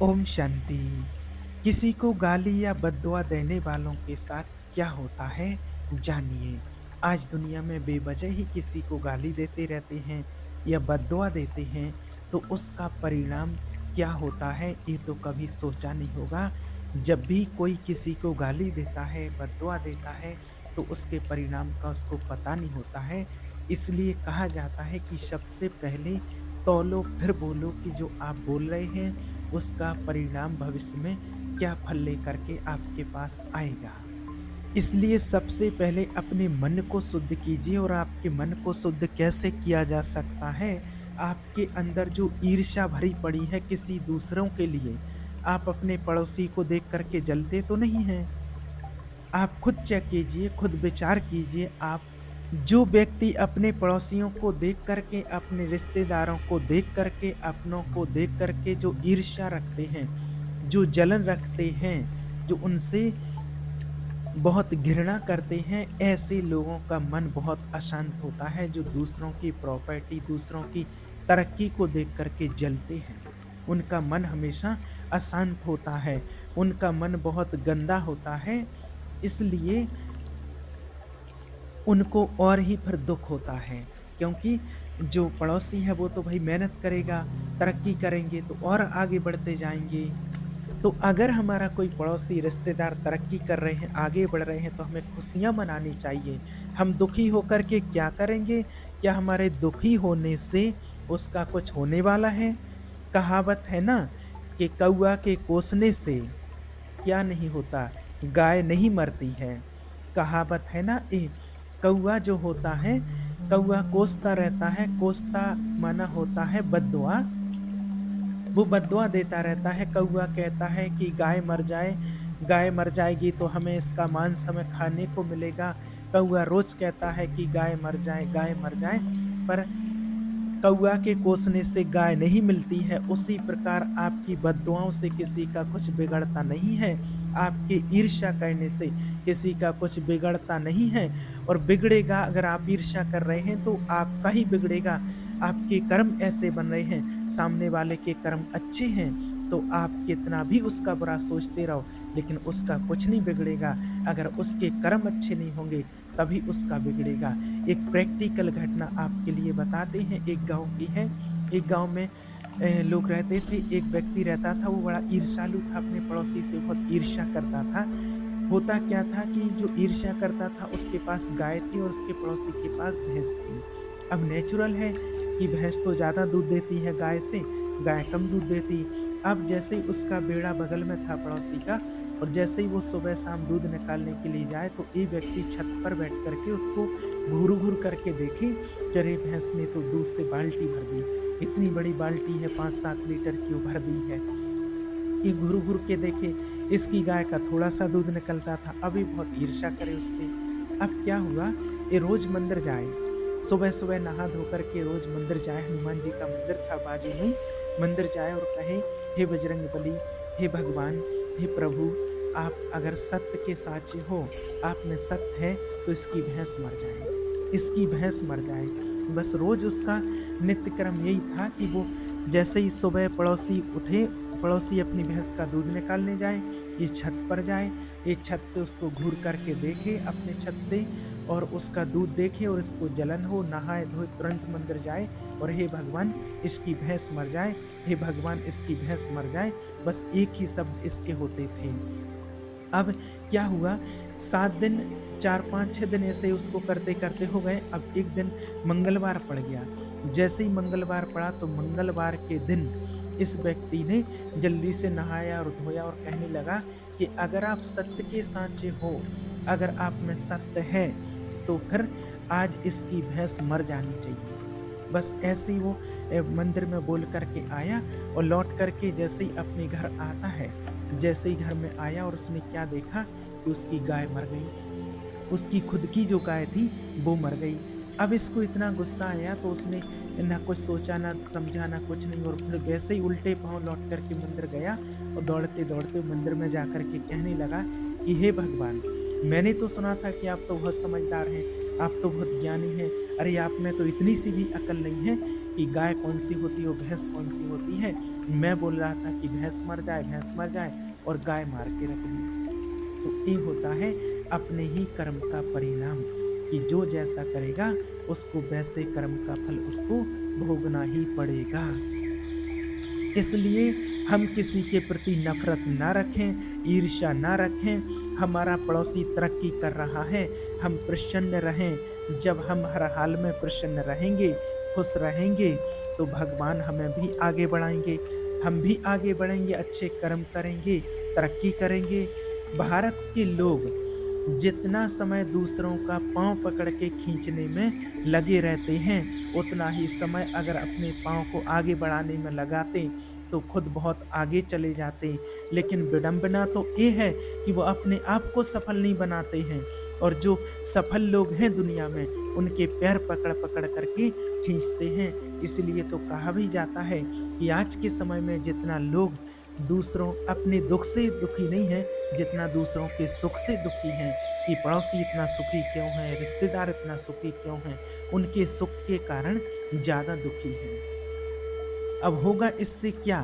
ओम शांति। किसी को गाली या बद्दुआ देने वालों के साथ क्या होता है, जानिए। आज दुनिया में बेवजह ही किसी को गाली देते रहते हैं या बद्दुआ देते हैं, तो उसका परिणाम क्या होता है ये तो कभी सोचा नहीं होगा। जब भी कोई किसी को गाली देता है, बद्दुआ देता है, तो उसके परिणाम का उसको पता नहीं होता है। इसलिए कहा जाता है कि सबसे पहले तौलो फिर बोलो कि जो आप बोल रहे हैं उसका परिणाम भविष्य में क्या फल लेकर के आपके पास आएगा। इसलिए सबसे पहले अपने मन को शुद्ध कीजिए। और आपके मन को शुद्ध कैसे किया जा सकता है? आपके अंदर जो ईर्ष्या भरी पड़ी है किसी दूसरों के लिए, आप अपने पड़ोसी को देख कर के जलते तो नहीं हैं। आप खुद चेक कीजिए, खुद विचार कीजिए। आप जो व्यक्ति अपने पड़ोसियों को देख कर के, अपने रिश्तेदारों को देख कर के, अपनों को देख कर के जो ईर्ष्या रखते हैं, जो जलन रखते हैं, जो उनसे बहुत घृणा करते हैं, ऐसे लोगों का मन बहुत अशांत होता है, जो दूसरों की प्रॉपर्टी, दूसरों की तरक्की को देख कर के जलते हैं। उनका मन हमेशा अशांत होता है, उनका मन बहुत गंदा होता है। इसलिए उनको और ही फिर दुःख होता है, क्योंकि जो पड़ोसी है वो तो भई मेहनत करेगा, तरक्की करेंगे तो और आगे बढ़ते जाएँगे। तो अगर हमारा कोई पड़ोसी, रिश्तेदार तरक्की कर रहे हैं, आगे बढ़ रहे हैं तो हमें खुशियाँ मनानी चाहिए। हम दुखी होकर के क्या करेंगे? क्या हमारे दुखी होने से उसका कुछ होने वाला है? कहावत है ना कि कौआ के कोसने से क्या नहीं होता, गाय नहीं मरती है। कहावत है ना ए, कौआ जो होता है, कौआ कोसता रहता है, कोसता माना होता है बद्दुआ। वो बद्दुआ देता रहता है। कौआ कहता है कि गाय मर जाए, गाय मर जाएगी तो हमें इसका मांस हमें खाने को मिलेगा। कौआ रोज़ कहता है कि गाय मर जाए, गाय मर जाए, पर कौआ के कोसने से गाय नहीं मिलती है। उसी प्रकार आपकी बद्दुआओं से किसी का कुछ बिगड़ता नहीं है। आपके ईर्ष्या करने से किसी का कुछ बिगड़ता नहीं है। और बिगड़ेगा, अगर आप ईर्ष्या कर रहे हैं तो आपका ही बिगड़ेगा। आपके कर्म ऐसे बन रहे हैं, सामने वाले के कर्म अच्छे हैं, तो आप कितना भी उसका बुरा सोचते रहो, लेकिन उसका कुछ नहीं बिगड़ेगा। अगर उसके कर्म अच्छे नहीं होंगे, तभी उसका बिगड़ेगा। एक प्रैक्टिकल घटना आपके लिए बताते हैं, एक गाँव की है। एक गाँव में लोग रहते थे, एक व्यक्ति रहता था, वो बड़ा ईर्ष्यालु था, अपने पड़ोसी से बहुत ईर्ष्या करता था। होता क्या था कि जो ईर्ष्या करता था उसके पास गाय थी और उसके पड़ोसी के पास भैंस थी। अब नेचुरल है कि भैंस तो ज़्यादा दूध देती है गाय से, गाय कम दूध देती। अब जैसे ही उसका बेड़ा बगल में था पड़ोसी का, और जैसे ही वो सुबह-शाम दूध निकालने के लिए जाए तो ये व्यक्ति छत पर बैठ कर के उसको घूर-घूर करके देखे कि अरे भैंस ने तो दूध से बाल्टी भर दी। इतनी बड़ी बाल्टी है, 5-7 लीटर की, वो भर दी है। ये घूर-घूर के देखे, इसकी गाय का थोड़ा-सा दूध निकलता था, अब ये बहुत ईर्ष्या करे उससे। अब क्या हुआ, ये रोज़ मंदिर जाए, सुबह-सुबह नहा धो कर के रोज़ मंदिर जाए, हनुमान जी का मंदिर था बाजू में, मंदिर जाए और कहे, हे बजरंगबली, हे भगवान, हे प्रभु, आप अगर सत्य के साचे हो, आप में सत्य है, तो इसकी भैंस मर जाए, इसकी भैंस मर जाए। बस रोज़ उसका नित्य क्रम यही था कि वो जैसे ही सुबह पड़ोसी उठे, पड़ोसी अपनी भैंस का दूध निकालने जाए, ये छत पर जाए, ये छत से उसको घूर करके देखे अपने छत से, और उसका दूध देखे और इसको जलन हो, नहाए-धोए तुरंत मंदिर जाए और हे भगवान इसकी भैंस मर जाए, हे भगवान इसकी भैंस मर जाए, बस एक ही शब्द इसके होते थे। अब क्या हुआ, 7 दिन, 4, 5, 6 दिन ऐसे ही उसको करते-करते हो गए। अब एक दिन मंगलवार पड़ गया। जैसे ही मंगलवार पड़ा तो मंगलवार के दिन इस व्यक्ति ने जल्दी से नहाया और धोया और कहने लगा कि अगर आप सत्य के साँचे हो, अगर आप में सत्य है, तो फिर आज इसकी भैंस मर जानी चाहिए। बस ऐसे ही वो मंदिर में बोल कर के आया और लौट कर के जैसे ही अपने घर आता है, जैसे ही घर में आया और उसने क्या देखा कि उसकी गाय मर गई। उसकी खुद की जो गाय थी वो मर गई। अब इसको इतना गुस्सा आया तो उसने ना कुछ सोचा, ना समझा, ना कुछ नहीं, और फिर वैसे ही उल्टे पाँव लौट कर के मंदिर गया और दौड़ते-दौड़ते मंदिर में जाकर के कहने लगा कि हे भगवान, मैंने तो सुना था कि आप तो बहुत समझदार हैं, आप तो बहुत ज्ञानी हैं। अरे आप में तो इतनी सी भी अकल नहीं है कि गाय कौन-सी होती है और भैंस कौन-सी होती है। मैं बोल रहा था कि भैंस मर जाए और गाय मार के रख दी। तो ये होता है अपने ही कर्म का परिणाम कि जो जैसा करेगा उसको वैसे कर्म का फल उसको भोगना ही पड़ेगा। इसलिए हम किसी के प्रति नफ़रत ना रखें, ईर्ष्या ना रखें। हमारा पड़ोसी तरक्की कर रहा है, हम प्रसन्न रहें। जब हम हर हाल में प्रसन्न रहेंगे, खुश रहेंगे, तो भगवान हमें भी आगे बढ़ाएँगे। हम भी आगे बढ़ेंगे, अच्छे कर्म करेंगे, तरक्की करेंगे। भारत के लोग जितना समय दूसरों का पाँव पकड़ के खींचने में लगे रहते हैं, उतना ही समय अगर अपने पाँव को आगे बढ़ाने में लगाते, तो खुद बहुत आगे चले जाते। लेकिन विडंबना तो ये है कि वो अपने आप को सफल नहीं बनाते हैं और जो सफल लोग हैं दुनिया में, उनके पैर पकड़-पकड़ करके खींचते हैं। इसलिए तो कहा भी जाता है कि आज के समय में जितना लोग दूसरों अपने दुःख से दुखी नहीं हैं, जितना दूसरों के सुख से दुखी हैं, कि पड़ोसी इतना सुखी क्यों है, रिश्तेदार इतना सुखी क्यों हैं, उनके सुख के कारण ज़्यादा दुखी हैं। अब होगा इससे क्या?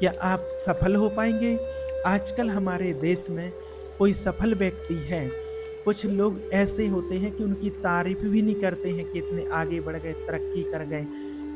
क्या आप सफल हो पाएँगे? आजकल हमारे देश में कोई सफल व्यक्ति है, कुछ लोग ऐसे होते हैं कि उनकी तारीफ़ भी नहीं करते हैं कि इतने आगे बढ़ गए, तरक्की कर गए।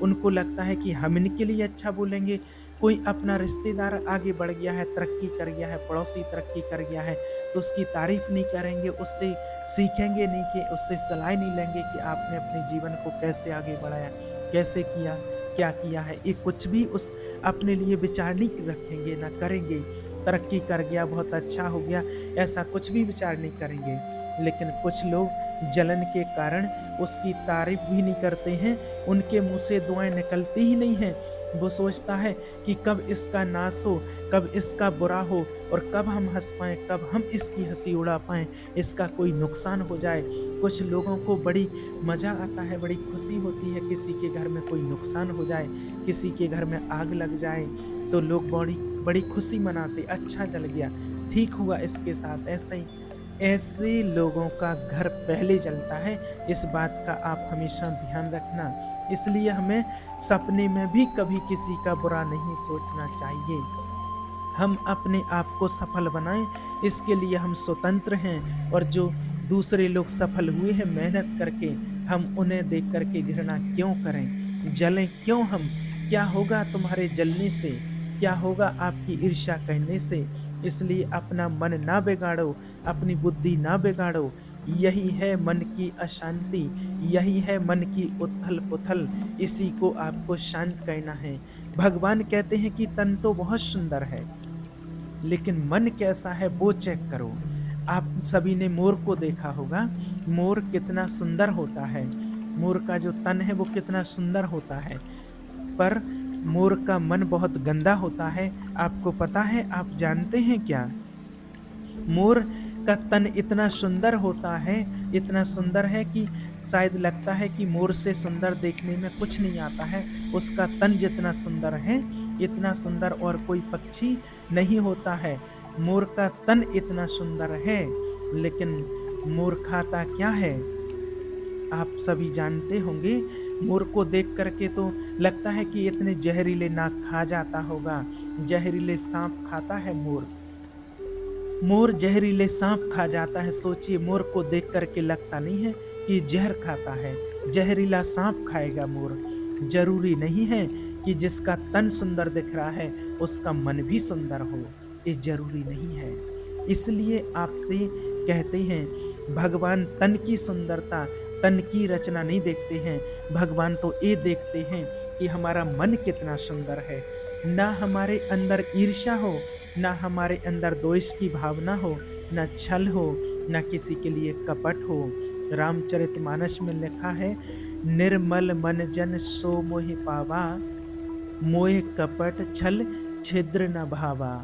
उनको लगता है कि हम इनके लिए अच्छा बोलेंगे। कोई अपना रिश्तेदार आगे बढ़ गया है, तरक्की कर गया है, पड़ोसी तरक्की कर गया है, तो उसकी तारीफ़ नहीं करेंगे, उससे सीखेंगे नहीं कि उससे सलाह नहीं लेंगे कि आपने अपने जीवन को कैसे आगे बढ़ाया, कैसे किया, क्या किया है। ये कुछ भी उस अपने लिए विचार नहीं रखेंगे, ना करेंगे। तरक्की कर गया, बहुत अच्छा हो गया, ऐसा कुछ भी विचार नहीं करेंगे। लेकिन कुछ लोग जलन के कारण उसकी तारीफ़ भी नहीं करते हैं, उनके मुँह से दुआएँ निकलती ही नहीं हैं। वो सोचता है कि कब इसका नाश हो, कब इसका बुरा हो और कब हम हँस पाएँ, कब हम इसकी हँसी उड़ा पाएँ, इसका कोई नुकसान हो जाए। कुछ लोगों को बड़ी मज़ा आता है, बड़ी खुशी होती है किसी के घर में कोई नुकसान हो जाए, किसी के घर में आग लग जाए, तो लोग बड़ी बड़ी खुशी मनाते, अच्छा जल गया, ठीक हुआ इसके साथ, ऐसा ही। ऐसे लोगों का घर पहले जलता है, इस बात का आप हमेशा ध्यान रखना। इसलिए हमें सपने में भी कभी किसी का बुरा नहीं सोचना चाहिए। हम अपने आप को सफल बनाएँ, इसके लिए हम स्वतंत्र हैं और जो दूसरे लोग सफल हुए हैं मेहनत करके, हम उन्हें देख कर के घृणा क्यों करें? जलें क्यों हम? क्या होगा तुम्हारे जलने से? क्या होगा आपकी ईर्ष्या करने से? इसलिए अपना मन ना बिगाड़ो, अपनी बुद्धि ना बिगाड़ो। यही है मन की अशांति, यही है मन की उथल-पुथल, इसी को आपको शांत करना है। भगवान कहते हैं कि तन तो बहुत सुंदर है, लेकिन मन कैसा है वो चेक करो। आप सभी ने मोर को देखा होगा, मोर कितना सुंदर होता है, मोर का जो तन है वो कितना सुंदर होता है, पर मोर का मन बहुत गंदा होता है। आपको पता है, आप जानते हैं क्या? मोर का तन इतना सुंदर होता है, इतना सुंदर है कि शायद लगता है कि मोर से सुंदर देखने में कुछ नहीं आता है। उसका तन जितना सुंदर है, इतना सुंदर और कोई पक्षी नहीं होता है। मोर का तन इतना सुंदर है, लेकिन मोर खाता क्या है? आप सभी जानते होंगे, मोर को देख कर के तो लगता है कि इतने जहरीले ना खा जाता होगा, जहरीले साँप खाता है मोर। मोर जहरीले साँप खा जाता है, सोचिए मोर को देख कर के लगता नहीं है कि ज़हर खाता है, जहरीला साँप खाएगा मोर। ज़रूरी नहीं है कि जिसका तन सुंदर दिख रहा है, उसका मन भी सुंदर हो, ये ज़रूरी नहीं है। इसलिए आपसे कहते हैं, भगवान तन की सुंदरता, तन की रचना नहीं देखते हैं, भगवान तो ये देखते हैं कि हमारा मन कितना सुंदर है। ना हमारे अंदर ईर्ष्या हो, ना हमारे अंदर द्वेष की भावना हो, ना छल हो, ना किसी के लिए कपट हो। रामचरितमानस में लिखा है, निर्मल मन जन सो मोहि पावा, मोह कपट छल छिद्र न भावा।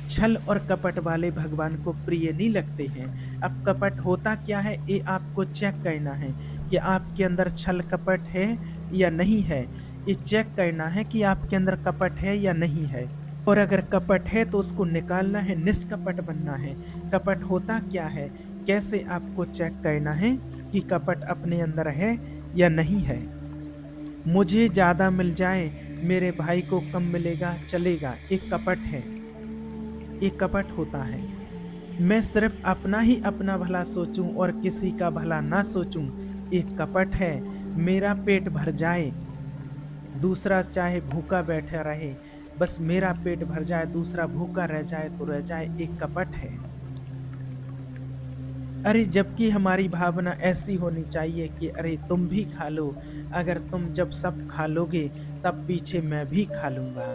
छल और कपट वाले भगवान को प्रिय नहीं लगते हैं। अब कपट होता क्या है, ये आपको चेक करना है कि आपके अंदर छल कपट है या नहीं है। ये चेक करना है कि आपके अंदर कपट है या नहीं है। और अगर कपट है तो उसको निकालना है, निष्कपट बनना है। कपट होता क्या है, कैसे आपको चेक करना है कि कपट अपने अंदर है या नहीं है। मुझे ज़्यादा मिल जाए मेरे भाई को कम मिलेगा चलेगा, एक कपट है, एक कपट होता है। मैं सिर्फ अपना ही अपना भला सोचूं और किसी का भला ना सोचूं, एक कपट है। मेरा पेट भर जाए, दूसरा चाहे भूखा बैठा रहे, बस मेरा पेट भर जाए, दूसरा भूखा रह जाए तो रह जाए, एक कपट है। अरे जबकि हमारी भावना ऐसी होनी चाहिए कि अरे तुम भी खा लो, अगर तुम जब सब खा लोगे तब पीछे मैं भी खा लूंगा।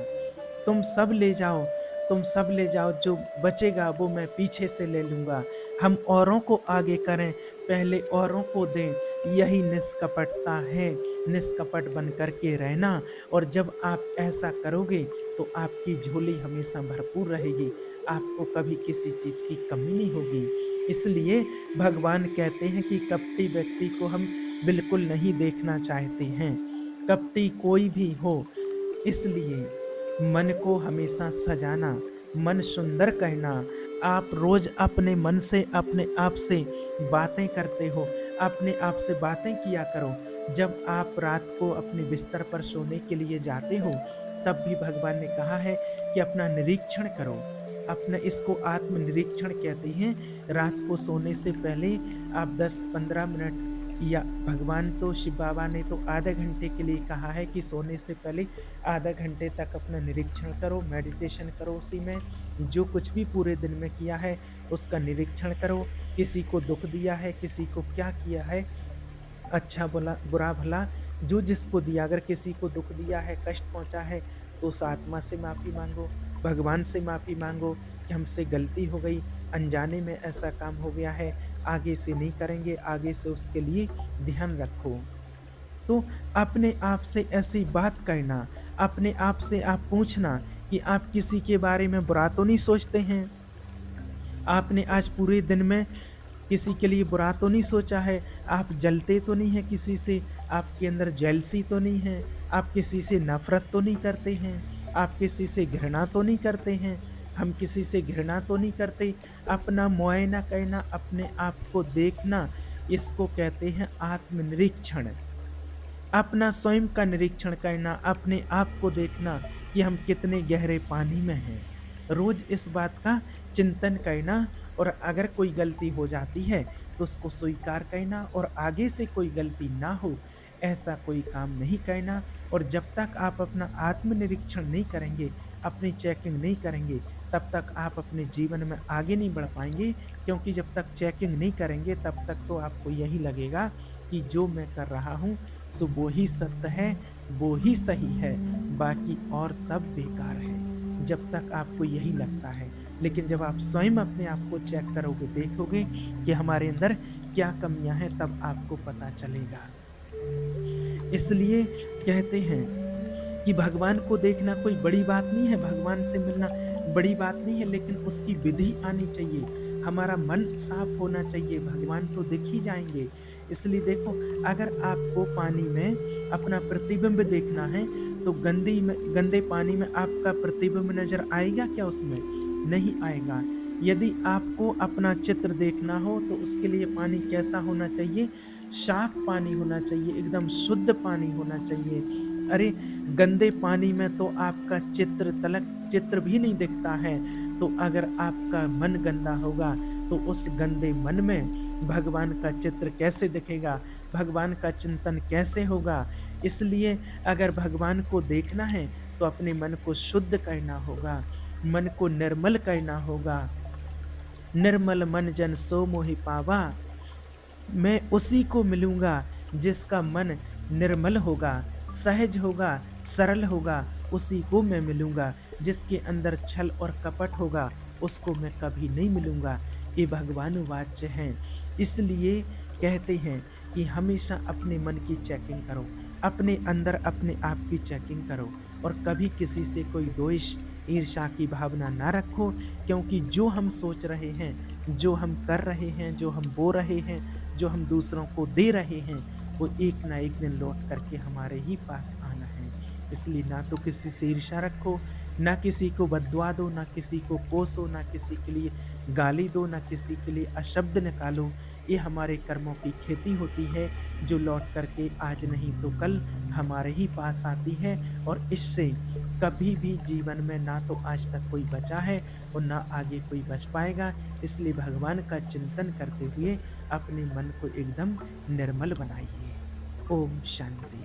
तुम सब ले जाओ, तुम सब ले जाओ, जो बचेगा वो मैं पीछे से ले लूँगा। हम औरों को आगे करें, पहले औरों को दें, यही निष्कपटता है। निष्कपट बन कर के रहना, और जब आप ऐसा करोगे तो आपकी झोली हमेशा भरपूर रहेगी, आपको कभी किसी चीज़ की कमी नहीं होगी। इसलिए भगवान कहते हैं कि कपटी व्यक्ति को हम बिल्कुल नहीं देखना चाहते हैं, कपटी कोई भी हो। इसलिए मन को हमेशा सजाना, मन सुंदर करना। आप रोज अपने मन से, अपने आप से बातें करते हो, अपने आप से बातें किया करो। जब आप रात को अपने बिस्तर पर सोने के लिए जाते हो, तब भी भगवान ने कहा है कि अपना निरीक्षण करो। अपना, इसको आत्मनिरीक्षण कहते हैं। रात को सोने से पहले आप 10-15 मिनट, या भगवान तो, शिव बाबा ने तो आधे घंटे के लिए कहा है कि सोने से पहले आधा घंटे तक अपना निरीक्षण करो, मेडिटेशन करो, उसी में जो कुछ भी पूरे दिन में किया है उसका निरीक्षण करो। किसी को दुख दिया है, किसी को क्या किया है, अच्छा बोला बुरा भला, जो जिसको दिया, अगर किसी को दुख दिया है, कष्ट पहुंचा है, तो उस आत्मा से माफ़ी मांगो, भगवान से माफ़ी मांगो कि हमसे गलती हो गई, अनजाने में ऐसा काम हो गया है, आगे से नहीं करेंगे, आगे से उसके लिए ध्यान रखो। तो अपने आप से ऐसी बात करना, अपने आप से आप पूछना कि आप किसी के बारे में बुरा तो नहीं सोचते हैं? आपने आज पूरे दिन में किसी के लिए बुरा तो नहीं सोचा है? आप जलते तो नहीं हैं किसी से? आपके अंदर जेलसी तो नहीं है? आप किसी से नफ़रत तो नहीं करते हैं? आप किसी से घृणा तो नहीं करते हैं? हम किसी से घृणा तो नहीं करते? अपना मुआयना करना, अपने आप को देखना, इसको कहते हैं आत्मनिरीक्षण। अपना स्वयं का निरीक्षण करना, अपने आप को देखना कि हम कितने गहरे पानी में हैं। रोज़ इस बात का चिंतन करना, और अगर कोई गलती हो जाती है तो उसको स्वीकार करना, और आगे से कोई गलती ना हो ऐसा कोई काम नहीं करना। और जब तक आप अपना आत्मनिरीक्षण नहीं करेंगे, अपनी चेकिंग नहीं करेंगे, तब तक आप अपने जीवन में आगे नहीं बढ़ पाएँगे। क्योंकि जब तक चेकिंग नहीं करेंगे तब तक तो आपको यही लगेगा कि जो मैं कर रहा हूँ सो वो ही सत्य है, वो ही सही है, बाकी और सब बेकार है, जब तक आपको यही लगता है। लेकिन जब आप स्वयं अपने आप को चेक करोगे, देखोगे कि हमारे अंदर क्या कमियां हैं, तब आपको पता चलेगा। इसलिए कहते हैं कि भगवान को देखना कोई बड़ी बात नहीं है, भगवान से मिलना बड़ी बात नहीं है, लेकिन उसकी विधि आनी चाहिए। हमारा मन साफ होना चाहिए, भगवान तो दिख ही जाएँगे। इसलिए देखो, अगर आपको पानी में अपना प्रतिबिंब देखना है, तो गंदे पानी में आपका प्रतिबिंब नज़र आएगा क्या उसमें? नहीं आएगा। यदि आपको अपना चित्र देखना हो, तो उसके लिए पानी कैसा होना चाहिए? साफ पानी होना चाहिए, एकदम शुद्ध पानी होना चाहिए। अरे! गंदे पानी में तो आपका चित्र भी नहीं दिखता है, तो अगर आपका मन गंदा होगा, तो उस गंदे मन में भगवान का चित्र कैसे दिखेगा? भगवान का चिंतन कैसे होगा? इसलिए अगर भगवान को देखना है, तो अपने मन को शुद्ध करना होगा, मन को निर्मल करना होगा। निर्मल मन जन सो मोहि पावा, मैं उसी को मिलूँगा जिसका मन निर्मल होगा, सहज होगा, सरल होगा, उसी को मैं मिलूँगा। जिसके अंदर छल और कपट होगा, उसको मैं कभी नहीं मिलूँगा। ये भगवान वाच्य हैं। इसलिए कहते हैं कि हमेशा अपने मन की चेकिंग करो, अपने अंदर अपने आप की चेकिंग करो, और कभी किसी से कोई द्वेष, ईर्ष्या की भावना ना रखो। क्योंकि जो हम सोच रहे हैं, जो हम कर रहे हैं, जो हम बो रहे हैं, जो हम दूसरों को दे रहे हैं, वो एक ना एक दिन लौट करके हमारे ही पास आना है। इसलिए ना तो किसी से ईर्ष्या रखो, ना किसी को बददुआ दो, ना किसी को कोसो, ना किसी के लिए गाली दो, ना किसी के लिए अशब्द निकालो। ये हमारे कर्मों की खेती होती है, जो लौट कर के आज नहीं तो कल हमारे ही पास आती है और इससे कभी भी जीवन में ना तो आज तक कोई बचा है और ना आगे कोई बच पाएगा। इसलिए भगवान का चिंतन करते हुए अपने मन को एकदम निर्मल बनाइए। ओम शांति।